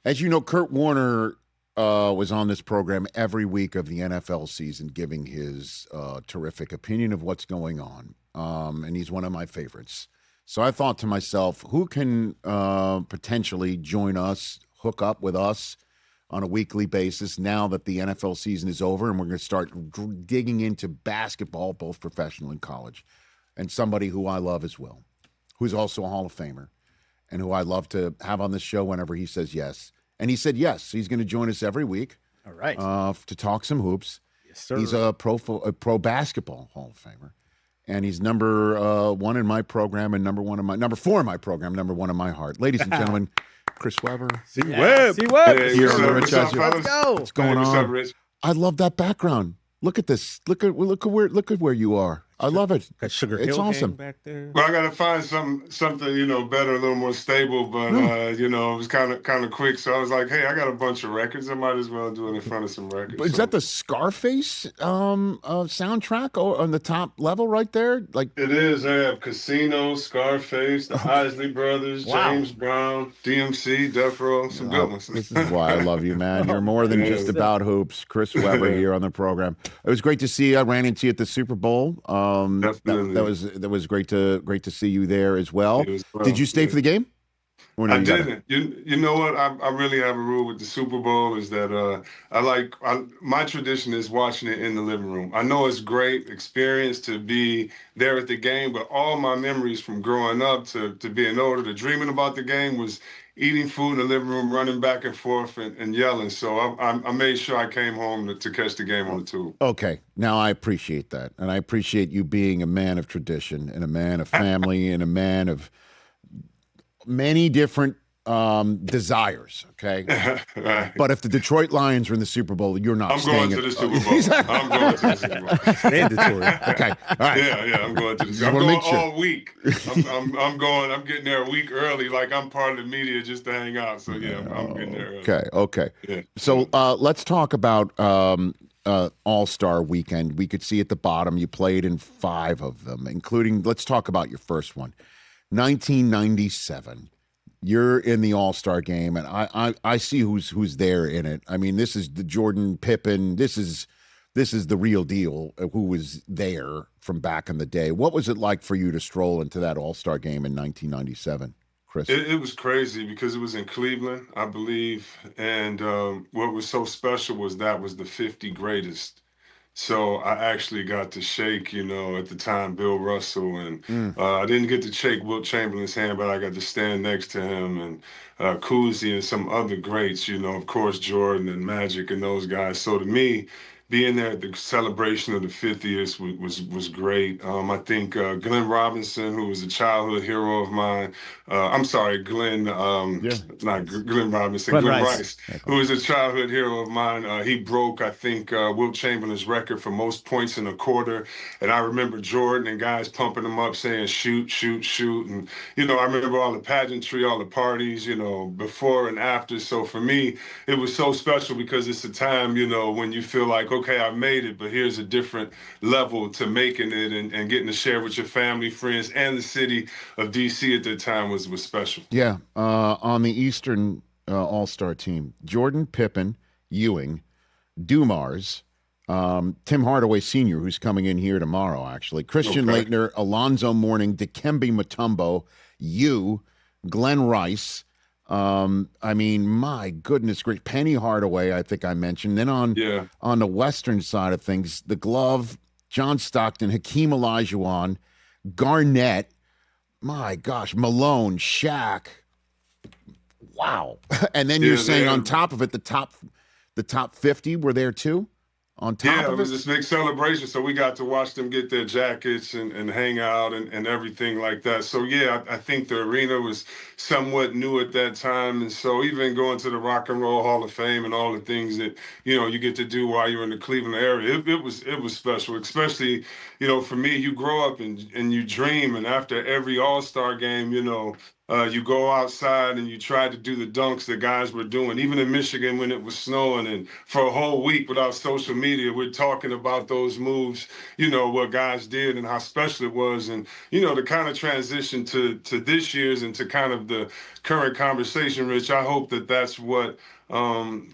As you know, Kurt Warner was on this program every week of the NFL season, giving his terrific opinion of what's going on. And he's one of my favorites. So I thought to myself, who can potentially join us, hook up with us on a weekly basis now that the NFL season is over and we're going to start digging into basketball, both professional and college, and somebody who I love as well, who's also a Hall of Famer and who I love to have on this show whenever he says yes. And he said yes. He's going to join us every week. All right. To talk some hoops. Yes, sir. He's a pro basketball Hall of Famer. And he's number one in my program and number four in my program, number one in my heart. Ladies and gentlemen, Chris Webber. C-Web. Hey, Here what's on up, the what's Rich up, Eisen. fellas? Let's go. What's going What's on? up, Rich? I love that background. Look at this. Look at where you are. I love it. Got Sugar It's Hill awesome. gang back there. Well, I got to find something, better, a little more stable. But it was kind of quick. So I was like, hey, I got a bunch of records. I might as well do it in front of some records. But is that the Scarface soundtrack on the top level right there? Like It is. I have Casino, Scarface, the Isley Brothers, Wow. James Brown, DMC, Death Row, some good ones. This is why I love you, man. You're more than just about hoops. Chris Webber here on the program. It was great to see you. I ran into you at the Super Bowl. Definitely. That was great to see you there as well. It was well, Did you stay yeah. for the game? Or no, I you got it? didn't. You know what? I really have a rule with the Super Bowl is that my tradition is watching it in the living room. I know it's great experience to be there at the game, but all my memories from growing up to being older, to dreaming about the game was eating food in the living room, running back and forth and yelling. So I made sure I came home to catch the game on the tube. Okay, now I appreciate that, and I appreciate you being a man of tradition and a man of family and a man of many different desires, okay? Right. But if the Detroit Lions are in the Super Bowl, you're not I'm staying going to at- the Super Bowl. I'm going to the Super Bowl. Mandatory. Okay, all right. Yeah, I'm going to the Just I'm wanna going make sure. all week. I'm getting there a week early, like I'm part of the media just to hang out. So yeah, I'm getting there early. Okay. Yeah. So let's talk about All-Star Weekend. We could see at the bottom you played in 5 of them, including, let's talk about your first one, 1997. You're in the All-Star game, and I see who's there in it. I mean, this is the Jordan, Pippen. This is the real deal. Who was there from back in the day? What was it like for you to stroll into that All-Star game in 1997, Chris? It was crazy because it was in Cleveland, I believe, and what was so special was that was the 50 greatest. So I actually got to shake, at the time, Bill Russell, and I didn't get to shake Wilt Chamberlain's hand, but I got to stand next to him, and Cousy and some other greats, of course, Jordan and Magic and those guys. So to me, being there at the celebration of the 50th was great. I think Glenn Robinson, who was a childhood hero of mine, not Glenn Robinson, Glenn Glenn Rice. Rice, who was a childhood hero of mine. He broke, I think, Wilt Chamberlain's record for most points in a quarter. And I remember Jordan and guys pumping him up saying, shoot, shoot, shoot. And, I remember all the pageantry, all the parties, before and after. So for me, it was so special because it's a time, when you feel like, okay, I've made it, but here's a different level to making it and getting to share with your family, friends, and the city of D.C. at that time was special. Yeah, on the Eastern All-Star team, Jordan, Pippen, Ewing, Dumars, Tim Hardaway Sr., who's coming in here tomorrow, actually, Christian Okay. Laettner, Alonzo Mourning, Dikembe Mutombo, Glenn Rice. My goodness, great. Penny Hardaway, I think I mentioned. Then on the Western side of things, the Glove, John Stockton, Hakeem Olajuwon, Garnett, my gosh, Malone, Shaq. Wow. And then you're saying on top of it, the top 50 were there too? On top Yeah, of it was this big celebration. So we got to watch them get their jackets and hang out and everything like that. So, yeah, I think the arena was somewhat new at that time. And so even going to the Rock and Roll Hall of Fame and all the things that, you get to do while you're in the Cleveland area, it was special, especially, for me, you grow up and you dream. And after every All-Star game, You go outside and you try to do the dunks that guys were doing, even in Michigan when it was snowing, and for a whole week without social media, we're talking about those moves, what guys did and how special it was. And, the kind of transition to this year's and to kind of the current conversation, Rich, I hope that that's what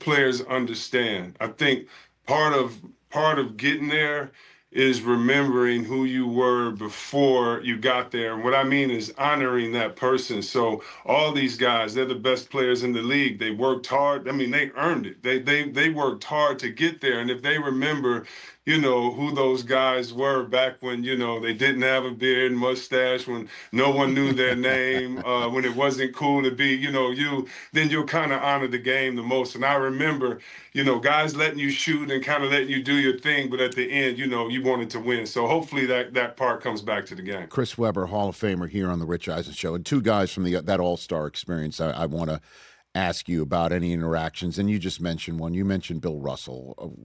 players understand. I think part of getting there is remembering who you were before you got there. And what I mean is honoring that person. So all these guys, they're the best players in the league. They worked hard. I mean, they earned it. They worked hard to get there. And if they remember, who those guys were back when, they didn't have a beard and mustache, when no one knew their name, when it wasn't cool to be, then you'll kind of honor the game the most. And I remember, guys letting you shoot and kind of letting you do your thing, but at the end, you wanted to win. So hopefully that part comes back to the game. Chris Webber, Hall of Famer here on the Rich Eisen Show, and two guys from that All-Star experience I want to ask you about any interactions. And you just mentioned one. You mentioned Bill Russell.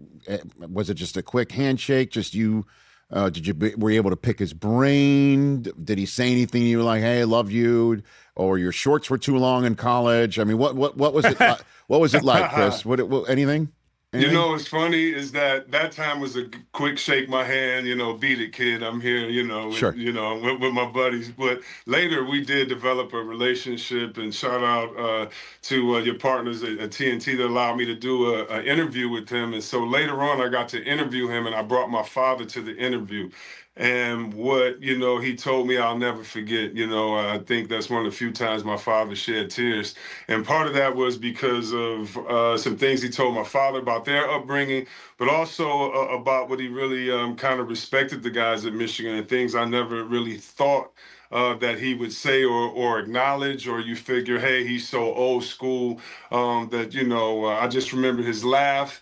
Was it just a quick handshake? Just you? Were you able to pick his brain? Did he say anything? You were like, "Hey, I love you," or your shorts were too long in college? I mean, what was it? What was it like, Chris? Anything? What's funny is that time was a quick shake my hand, beat it, kid. I'm here, Sure. with my buddies. But later we did develop a relationship, and shout out to your partners at TNT that allowed me to do an interview with him. And so later on, I got to interview him, and I brought my father to the interview. And what, he told me I'll never forget. I think that's one of the few times my father shed tears. And part of that was because of some things he told my father about their upbringing, but also about what he really kind of respected the guys at Michigan, and things I never really thought that he would say or acknowledge, or you figure, hey, he's so old school that, I just remember his laugh.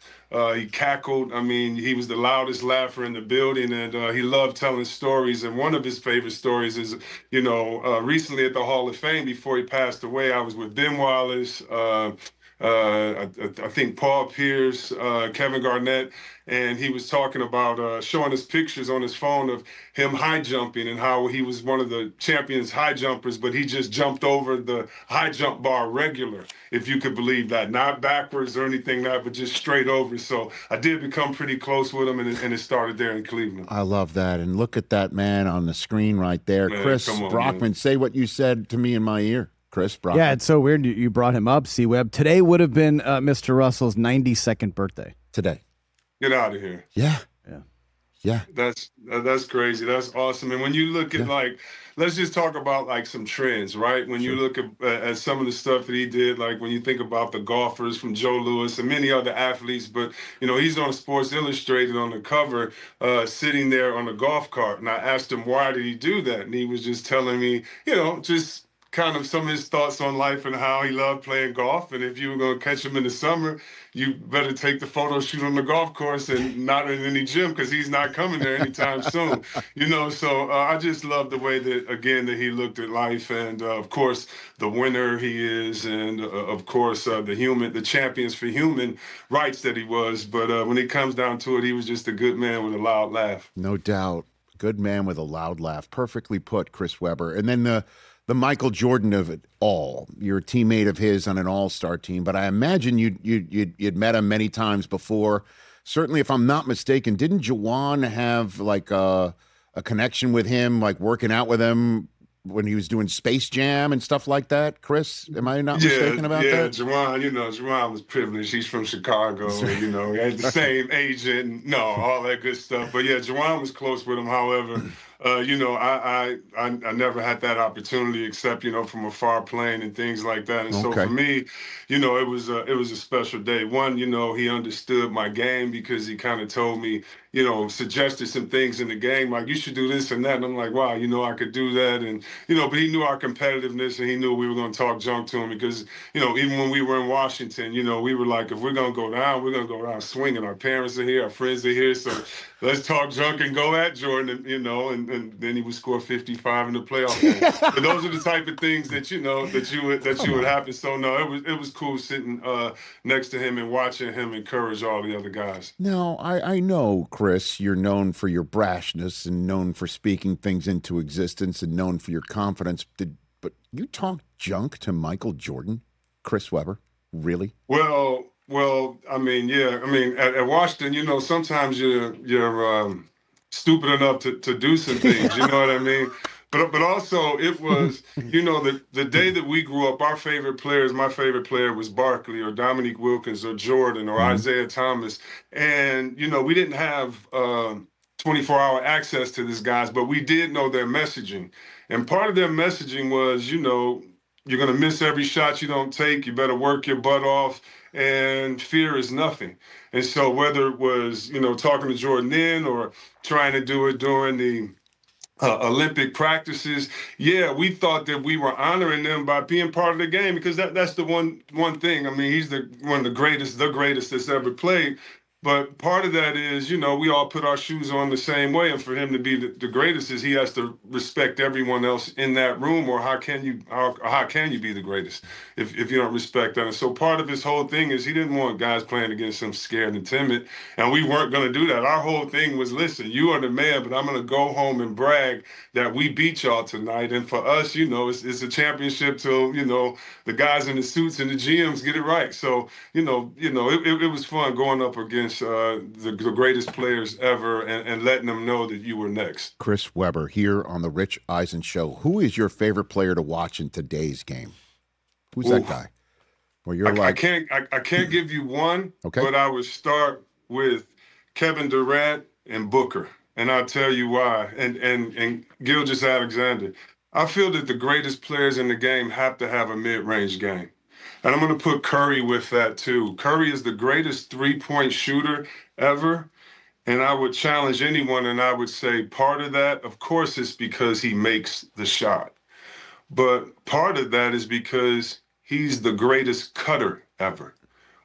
He cackled. I mean, he was the loudest laugher in the building, and he loved telling stories. And one of his favorite stories is, recently at the Hall of Fame, before he passed away, I was with Ben Wallace, I think Paul Pierce, Kevin Garnett, and he was talking about showing us pictures on his phone of him high jumping and how he was one of the champions high jumpers, but he just jumped over the high jump bar regular, if you could believe that. Not backwards or anything like that, but just straight over. So I did become pretty close with him, and it started there in Cleveland. I love that. And look at that man on the screen right there. Man, Chris Brockman, man. Say what you said to me in my ear. Chris Brockman. Yeah, it's so weird you brought him up, C-Web. Today would have been Mr. Russell's 92nd birthday. Today. Get out of here. Yeah. That's crazy. That's awesome. And when you look at let's just talk about some trends, right? When you look at some of the stuff that he did, like when you think about the golfers from Joe Louis and many other athletes, but he's on Sports Illustrated on the cover, sitting there on a golf cart. And I asked him, why did he do that? And he was just telling me, just kind of some of his thoughts on life and how he loved playing golf. And if you were going to catch him in the summer, you better take the photo shoot on the golf course and not in any gym, because he's not coming there anytime soon. So I just love the way that he looked at life, and of course the winner he is, and of course the champions for human rights that he was. But when it comes down to it, he was just a good man with a loud laugh. No doubt. Good man with a loud laugh. Perfectly put, Chris Webber. And then the Michael Jordan of it all. You're a teammate of his on an all-star team, but I imagine you'd met him many times before. Certainly, if I'm not mistaken, didn't Juwan have a connection with him, working out with him when he was doing Space Jam and stuff like that? Chris, am I not mistaken about that? Yeah, Juwan was privileged. He's from Chicago. He had the same agent and all that good stuff. But yeah, Juwan was close with him. However, I never had that opportunity except, from afar playing and things like that. And so for me, it was a special day. One, he understood my game, because he kind of told me, suggested some things in the game, like, you should do this and that. And I'm like, wow, I could do that. And, but he knew our competitiveness, and he knew we were going to talk junk to him, because, even when we were in Washington, we were like, if we're going to go down, we're going to go down swinging. Our parents are here, our friends are here. So let's talk junk and go at Jordan, and then he would score 55 in the playoff game. But those are the type of things that, that would happen. So no, it was cool sitting next to him and watching him encourage all the other guys. Now, I know, Chris, you're known for your brashness and known for speaking things into existence and known for your confidence. But You talk junk to Michael Jordan, Chris Webber? Really? Well, I mean, yeah. I mean, at Washington, sometimes you're stupid enough to do some things. You know what I mean? But also it was, the day that we grew up, my favorite player was Barkley or Dominique Wilkins or Jordan or Isaiah Thomas, and we didn't have 24-hour access to these guys, but we did know their messaging, and part of their messaging was, you're going to miss every shot you don't take. You better work your butt off, and fear is nothing. And so whether it was, talking to Jordan then or trying to do it during the Olympic practices, we thought that we were honoring them by being part of the game, because that's the one thing. I mean, he's one of the greatest that's ever played. But part of that is, we all put our shoes on the same way. And for him to be the greatest is he has to respect everyone else in that room, or how can you be the greatest if you don't respect that? And so part of his whole thing is he didn't want guys playing against him scared and timid. And we weren't going to do that. Our whole thing was, listen, you are the man, but I'm going to go home and brag that we beat y'all tonight. And for us, it's a championship till, the guys in the suits and the GMs get it right. So, it was fun going up against the greatest players ever and letting them know that you were next. Chris Webber here on the Rich Eisen Show. Who is your favorite player to watch in today's game? Who's that guy? Where you're I can't give you one, okay, but I would start with Kevin Durant and Booker, and I'll tell you why. And Gilgeous-Alexander. I feel that the greatest players in the game have to have a mid-range game. And I'm going to put Curry with that too. Curry is the greatest three-point shooter ever. And I would challenge anyone, and I would say part of that, of course, is because he makes the shot. But part of that is because he's the greatest cutter ever.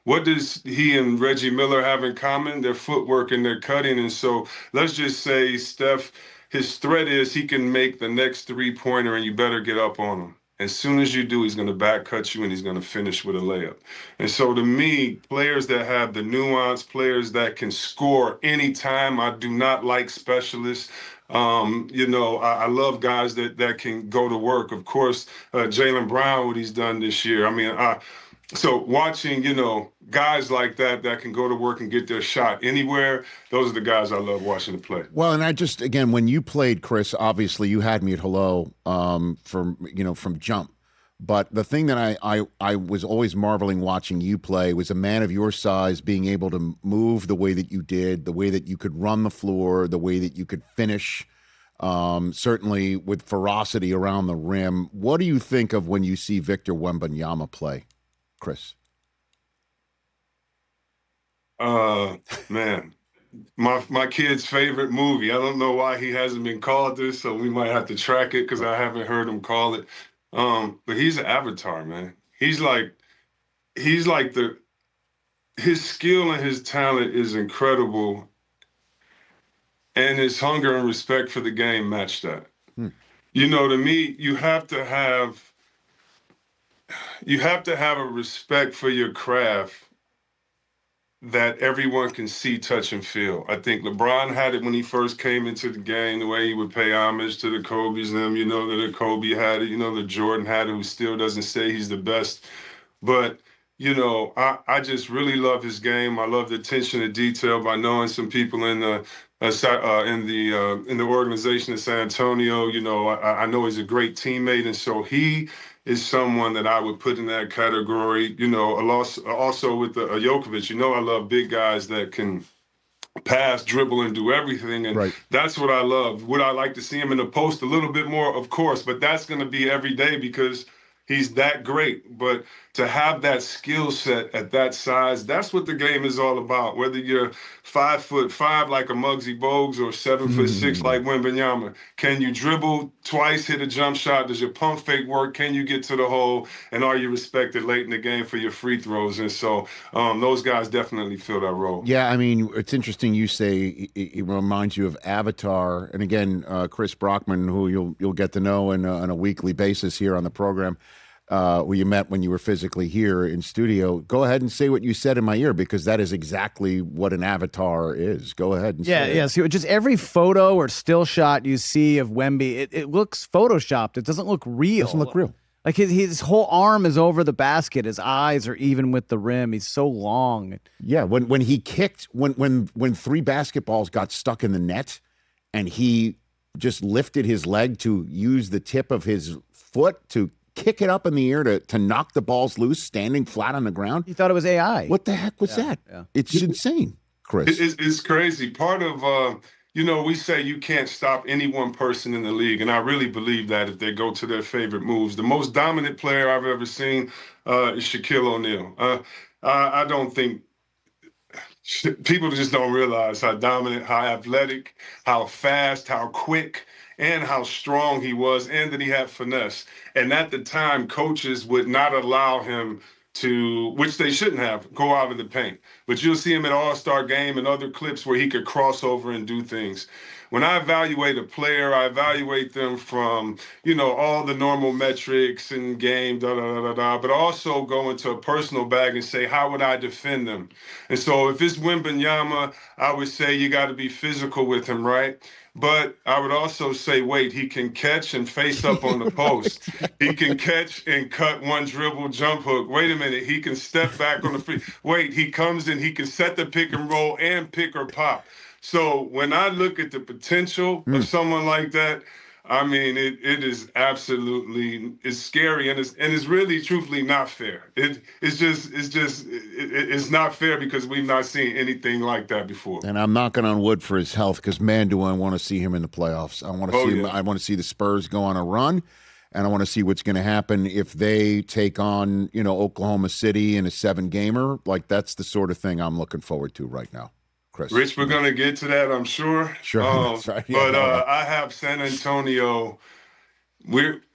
What does he and Reggie Miller have in common? Their footwork and their cutting. And so let's just say Steph, his threat is he can make the next three-pointer, and you better get up on him. As soon as you do, he's going to back cut you, and he's going to finish with a layup. And so to me, players that have the nuance, players that can score anytime. I do not like specialists. I love guys that can go to work. Of course, Jaylen Brown, what he's done this year. I mean, so watching, guys like that can go to work and get their shot anywhere, those are the guys I love watching to play. Well, and again, when you played, Chris, obviously you had me at hello from jump. But the thing that I was always marveling watching you play was a man of your size being able to move the way that you did, the way that you could run the floor, the way that you could finish, certainly with ferocity around the rim. What do you think of when you see Victor Wembanyama play, Chris? Man, my kid's favorite movie. I don't know why he hasn't been called this, so we might have to track it because I haven't heard him call it. But he's an avatar, man. He's like his skill and his talent is incredible, and his hunger and respect for the game match that. To me, you have to have a respect for your craft that everyone can see, touch, and feel. I think LeBron had it when he first came into the game, the way he would pay homage to the Kobe's, them, that Kobe had it, that Jordan had it, who still doesn't say he's the best. But, I just really love his game. I love the attention to detail. By knowing some people in the organization of San Antonio, I know he's a great teammate. And so he is someone that I would put in that category, also with Jokic. I love big guys that can pass, dribble, and do everything. And That's what I love. Would I like to see him in the post a little bit more? Of course, but that's going to be every day because he's that great. But to have that skill set at that size, that's what the game is all about. Whether you're 5'5" like a Muggsy Bogues or 7'6" like Wembanyama, can you dribble twice, hit a jump shot? Does your pump fake work? Can you get to the hole? And are you respected late in the game for your free throws? And so those guys definitely fill that role. Yeah, I mean, it's interesting you say it reminds you of Avatar. And again, Chris Brockman, who you'll get to know on a weekly basis here on the program, who you met when you were physically here in studio. Go ahead and say what you said in my ear, because that is exactly what an avatar is. Go ahead and say it. Yeah. So just every photo or still shot you see of Wemby, it looks photoshopped. It doesn't look real. It doesn't look real. Like his whole arm is over the basket. His eyes are even with the rim. He's so long. Yeah, when he kicked, when 3 basketballs got stuck in the net, and he just lifted his leg to use the tip of his foot to kick it up in the air to knock the balls loose, standing flat on the ground. He thought it was AI. What the heck was that? Yeah. It's insane, Chris. It's crazy. Part of we say you can't stop any one person in the league, and I really believe that if they go to their favorite moves. The most dominant player I've ever seen is Shaquille O'Neal. I don't think people just don't realize how dominant, how athletic, how fast, how quick, and how strong he was, and that he had finesse. And at the time, coaches would not allow him to, which they shouldn't have, go out of the paint. But you'll see him at All-Star Game and other clips where he could cross over and do things. When I evaluate a player, I evaluate them from, all the normal metrics and game, but also go into a personal bag and say, how would I defend them? And so if it's Wembanyama, I would say you got to be physical with him, right? But I would also say, wait, he can catch and face up on the post. He can catch and cut one dribble jump hook. Wait a minute, he can step back on the free. Wait, he comes in, he can set the pick and roll and pick or pop. So when I look at the potential of someone like that, I mean, it is absolutely, it's scary, and it's really truthfully not fair. It's not fair because we've not seen anything like that before. And I'm knocking on wood for his health, because man, do I want to see him in the playoffs. I want to see him. I want to see the Spurs go on a run, and I want to see what's going to happen if they take on, Oklahoma City in a 7-gamer. Like, that's the sort of thing I'm looking forward to right now. Chris. Rich, we're going to get to that, I'm sure. Sure. Right. But I have San Antonio.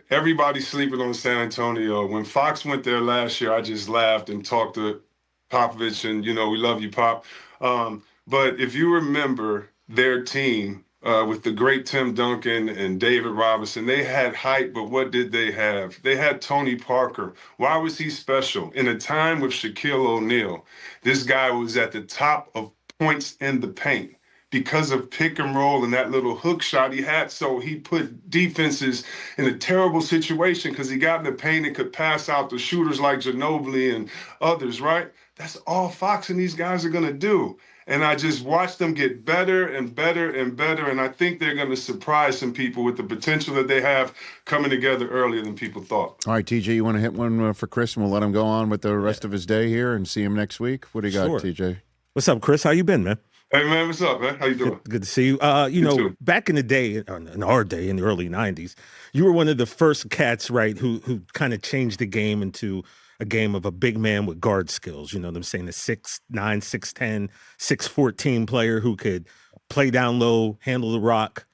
Everybody's sleeping on San Antonio. When Fox went there last year, I just laughed and talked to Popovich, and, we love you, Pop. But if you remember their team with the great Tim Duncan and David Robinson, they had height, but what did they have? They had Tony Parker. Why was he special? In a time with Shaquille O'Neal, this guy was at the top of points in the paint because of pick and roll and that little hook shot he had. So he put defenses in a terrible situation because he got in the paint and could pass out to shooters like Ginobili and others, right? That's all Fox and these guys are going to do. And I just watched them get better and better and better. And I think they're going to surprise some people with the potential that they have coming together earlier than people thought. All right, TJ, you want to hit one for Chris, and we'll let him go on with the rest of his day here and see him next week? What do you got, TJ? What's up, Chris? How you been, man? Hey, man, what's up, man? How you doing? Good to see you. Back in the day, in our day, in the early 90s, you were one of the first cats, right, who kind of changed the game into a game of a big man with guard skills. You know what I'm saying? A 6'9", 6'10", 6'14" player who could play down low, handle the rock,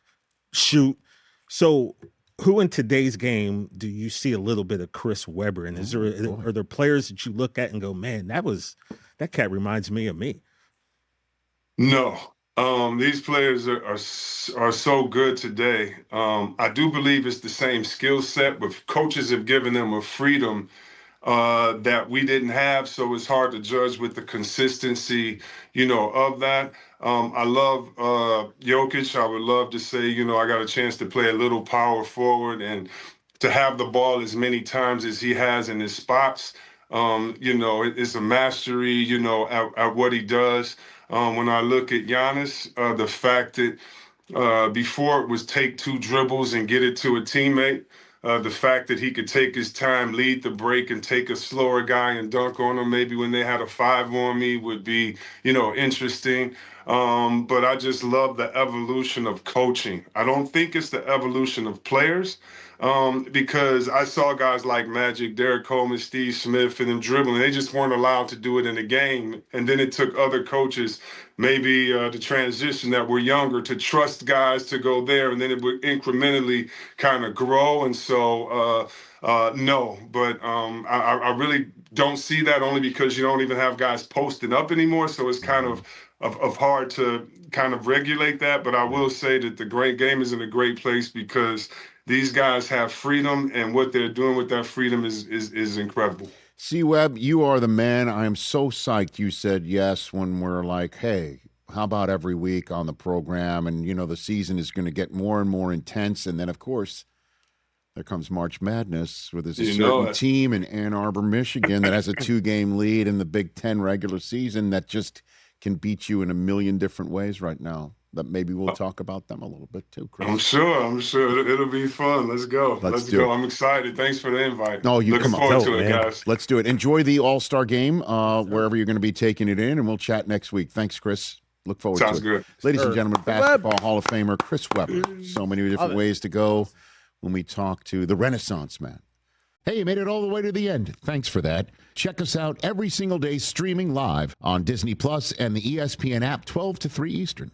shoot. So who in today's game do you see a little bit of Chris Webber? And are there players that you look at and go, man, that cat reminds me of me? No. These players are so good today. I do believe it's the same skill set, but coaches have given them a freedom that we didn't have, so it's hard to judge with the consistency, of that. I love Jokic. I would love to say, I got a chance to play a little power forward and to have the ball as many times as he has in his spots. It's a mastery, at what he does. When I look at Giannis, the fact that before it was take 2 dribbles and get it to a teammate, the fact that he could take his time, lead the break, and take a slower guy and dunk on him, maybe when they had a 5 on me, would be, interesting. But I just love the evolution of coaching. I don't think it's the evolution of players. Because I saw guys like Magic, Derek Coleman, Steve Smith, and them dribbling. They just weren't allowed to do it in the game. And then it took other coaches, maybe the transition that were younger, to trust guys to go there. And then it would incrementally kind of grow. And so, no. But I really don't see that, only because you don't even have guys posting up anymore. So it's kind of hard to kind of regulate that. But I will say that the great game is in a great place because these guys have freedom, and what they're doing with that freedom is incredible. C-Web, you are the man. I am so psyched you said yes when we're like, hey, how about every week on the program? And, the season is going to get more and more intense. And then, of course, There comes March Madness, where there's a certain team in Ann Arbor, Michigan that has a 2-game lead in the Big Ten regular season that just can beat you in a million different ways right now. That maybe we'll talk about them a little bit too, Chris. I'm sure. It'll be fun. Let's go. Let's go. I'm excited. Thanks for the invite. No, you Looking come forward up. to it, guys. Let's do it. Enjoy the All-Star game wherever you're going to be taking it in, and we'll chat next week. Thanks, Chris. Look forward to it. Sounds good. Ladies and gentlemen, basketball Hall of Famer Chris Webber. So many different ways to go when we talk to the Renaissance man. Hey, you made it all the way to the end. Thanks for that. Check us out every single day streaming live on Disney Plus and the ESPN app 12 to 3 Eastern.